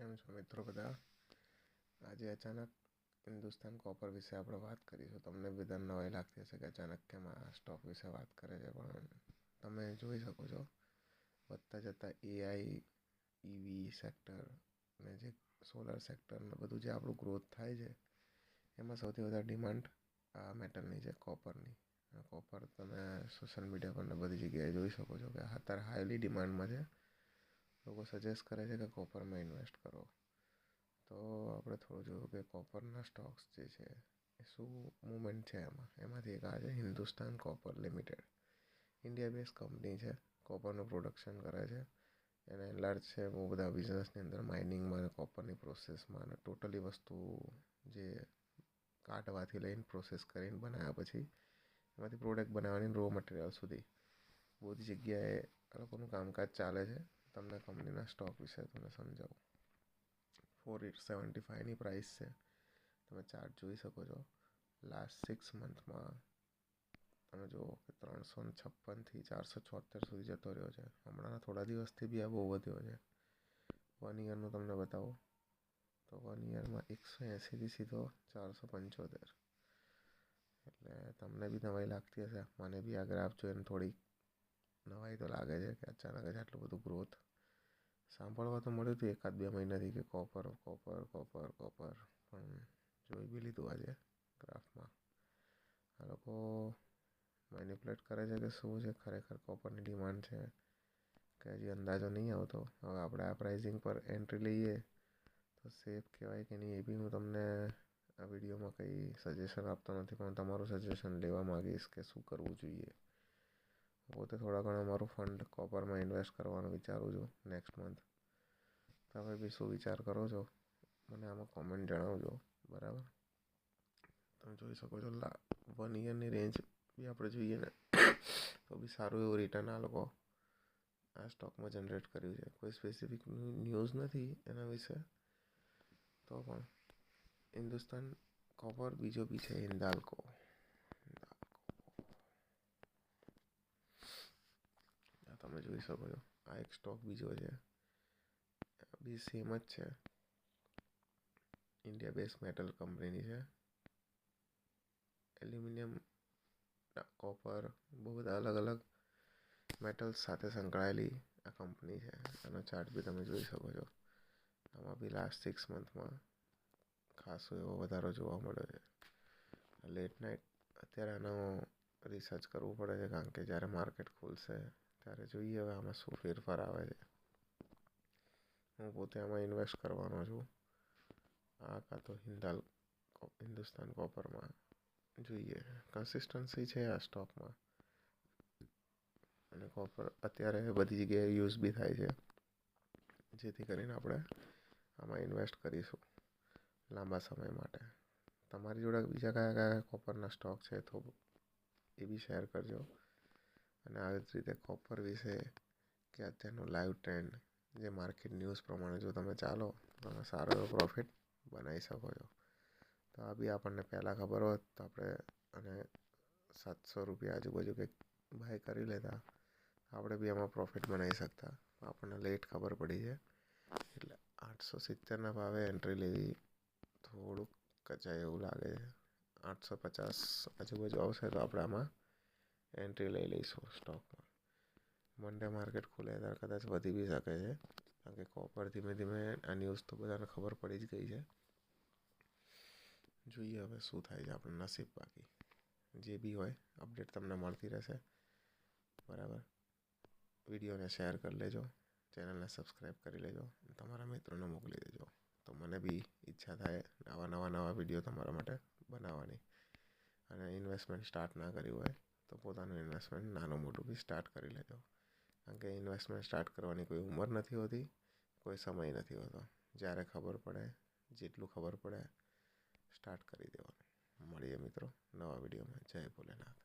કેમ છો મિત્રો બધા? આજે અચાનક હિન્દુસ્તાન કોપર વિશે આપણે વાત કરીશું. તમને બધા નવાઈ લાગતી હશે કે અચાનક કેમ આ સ્ટોક વિશે વાત કરે છે, પણ તમે જોઈ શકો છો વધતા જતા એઆઈ, ઈવી સેક્ટર ને જે સોલર સેક્ટર ને બધું જે આપણું ગ્રોથ થાય છે, એમાં સૌથી વધારે ડિમાન્ડ આ મેટલની છે, કોપરની. કોપર તમે સોશિયલ મીડિયા પર ને બધી જગ્યાએ જોઈ શકો છો કે અત્યારે હાઈલી ડિમાન્ડમાં છે. લોકો સજેસ્ટ કરે છે કે કોપરમાં ઇન્વેસ્ટ કરો. તો આપણે થોડું જોયું કે કોપરના સ્ટોક્સ જે છે એ શું મૂવમેન્ટ છે એમાંથી એક આ છે Hindustan copper limited. India base company છે, કોપરનું પ્રોડક્શન કરે છે. એને લાર્જ છે બહુ બધા બિઝનેસની અંદર, માઇનિંગમાં અને કોપરની પ્રોસેસમાં અને ટોટલી વસ્તુ જે કાઢવાથી લઈને પ્રોસેસ કરીને બનાવ્યા પછી એમાંથી પ્રોડક્ટ બનાવવાની રો મટીરિયલ સુધી બધી જગ્યાએ આ લોકોનું કામકાજ ચાલે છે. તમને કંપનીના સ્ટોક વિશે તમને સમજાવું. 4875ની પ્રાઇસ છે. તમે ચાર્ટ જોઈ શકો છો. લાસ્ટ 6 મંથમાં તમે જુઓ કે 356થી 476 સુધી જતો રહ્યો છે. હમણાં થોડા દિવસથી બી આ બહુ વધ્યો છે. 1 યરનું તમને બતાવો તો 1 યરમાં 180થી સીધો 475. એટલે તમને બી નવાઈ લાગતી હશે. મને બી આ ગ્રાફ જોઈને થોડી નવાઈ તો લાગે છે કે અચાનક જ આટલું બધું ગ્રોથ સાંભળવા તો મળ્યું હતું 1-2 મહિનાથી કે કોપર કોપર કોપર કોપર, પણ જોઈ બી લીધું આજે ગ્રાફમાં. આ લોકો મેનિપ્યુલેટ કરે છે કે શું છે ખરેખર કોપરની ડિમાન્ડ છે કે હજી અંદાજો નહીં આવતો. હવે આપણે આ પ્રાઇઝિંગ પર એન્ટ્રી લઈએ તો સેફ કહેવાય કે નહીં, એ બી હું તમને આ વિડીયોમાં કંઈ સજેશન આપતો નથી, પણ તમારું સજેશન લેવા માગીશ કે શું કરવું જોઈએ. પોતે થોડા ઘણા મારું ફંડ કોપરમાં ઇન્વેસ્ટ કરવાનું વિચારું છું નેક્સ્ટ મંથ. તમે બી શું વિચાર કરો છો મને આમાં કોમેન્ટ જણાવજો, બરાબર? તમે જોઈ શકો છો 1 યરની રેન્જ બી આપણે જોઈએ ને તો બી સારું એવું રિટર્ન આ લોકો આ સ્ટોકમાં જનરેટ કર્યું છે. કોઈ સ્પેસિફિક ન્યૂઝ નથી એના વિશે, તો પણ હિન્દુસ્તાન કોપર બીજો બી છે હિન્દાલ્કો. તમે જોઈ શકો છો આ એક સ્ટોક બીજો છે, બી સેમ જ છે. ઇન્ડિયા બેઝ મેટલ કંપનીની છે. એલ્યુમિનિયમ, કોપર, બહુ બધા અલગ અલગ મેટલ્સ સાથે સંકળાયેલી આ કંપની છે. આનો ચાર્ટ બી તમે જોઈ શકો છો. આમાં બી લાસ્ટ 6 મંથમાં ખાસો એવો વધારો જોવા મળ્યો છે. લેટ નાઇટ અત્યારે આનો રિસર્ચ કરવું પડે છે, કારણ કે જ્યારે માર્કેટ ખુલશે ત્યારે જોઈએ હવે આમાં શું ફેરફાર આવે છે. હું પોતે આમાં ઇન્વેસ્ટ કરવાનો છું. આ કાં તો હિન્દુસ્તાન કોપરમાં જોઈએ. કન્સિસ્ટન્સી છે આ સ્ટોકમાં અને કોપર અત્યારે બધી જગ્યાએ યુઝ બી થાય છે, જેથી કરીને આપણે આમાં ઇન્વેસ્ટ કરીશું લાંબા સમય માટે. તમારી જોડે બીજા કયા કયા કોપરના સ્ટોક છે તો એ બી શેર કરજો. અને આવી જ રીતે કોપર વિશે કે અત્યારનું લાઈવ ટ્રેન્ડ જે માર્કેટ ન્યૂઝ પ્રમાણે જો તમે ચાલો તો તમે સારો એવો પ્રોફિટ બનાવી શકો છો. તો આ બી આપણને પહેલાં ખબર હોત તો આપણે અને 700 રૂપિયા આજુબાજુ કંઈક બાય કરી લેતા, આપણે બી આમાં પ્રોફિટ બનાવી શકતા. આપણને લેટ ખબર પડી છે, એટલે 870ના ભાવે એન્ટ્રી લેવી થોડુંક કચાય એવું લાગે છે. 850 આજુબાજુ આવશે તો આપણે આમાં એન્ટ્રી લઈ લઈશું સ્ટોકમાં. મંડે માર્કેટ ખુલે ત્યારે કદાચ વધી બી શકે છે, કારણ કે કોપર ધીમે ધીમે આ ન્યૂઝ તો બધાને ખબર પડી જ ગઈ છે. જોઈએ હવે શું થાય છે, આપણું નસીબ. બાકી જે બી હોય અપડેટ તમને મળતી રહેશે, બરાબર? વિડીયોને શેર કરી લેજો, ચેનલને સબસ્ક્રાઈબ કરી લેજો, તમારા મિત્રોને મોકલી દેજો. તો મને બી ઈચ્છા થાય નવા વિડીયો તમારા માટે બનાવવાની. અને ઇન્વેસ્ટમેન્ટ સ્ટાર્ટ ના કર્યું હોય તો પોતાનું ઇન્વેસ્ટમેન્ટ નાનું મોટું બી સ્ટાર્ટ કરી લેજો, કારણ કે ઇન્વેસ્ટમેન્ટ સ્ટાર્ટ કરવાની કોઈ ઉંમર નથી હોતી, કોઈ સમય નથી હોતો. જ્યારે ખબર પડે, જેટલું ખબર પડે સ્ટાર્ટ કરી દેવાનું. મળીએ મિત્રો નવા વિડીયોમાં. જય ભોલેનાથ.